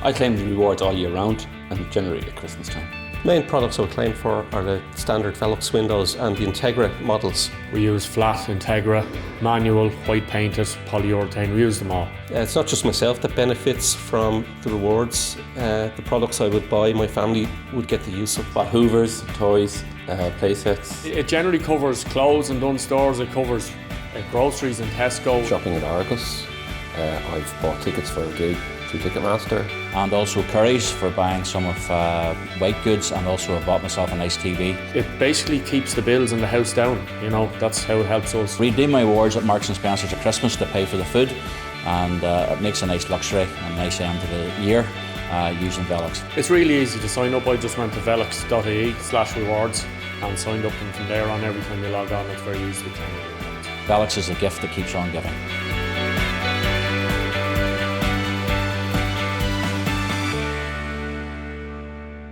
I claim the rewards all year round and generally at Christmas time. Main products I would claim for are the standard VELUX windows and the Integra models. We use flat, Integra, manual, white painted, polyurethane, we use them all. It's not just myself that benefits from the rewards. The products I would buy, my family would get the use of. Bought hoovers, toys, play sets. It generally covers clothes and Dunnes stores, it covers groceries and Tesco. Shopping at Argos. I've bought tickets for a gig through Ticketmaster. And also Curry's for buying some of white goods, and also I bought myself a nice TV. It basically keeps the bills in the house down, you know, that's how it helps us. Redeem my awards at Marks & Spencer's at Christmas to pay for the food, and it makes a nice luxury and a nice end to the year using VELUX. It's really easy to sign up. I just went to velux.ie/rewards and signed up, and from there on every time you log on it's very easy to claim your rewards. VELUX is a gift that keeps on giving.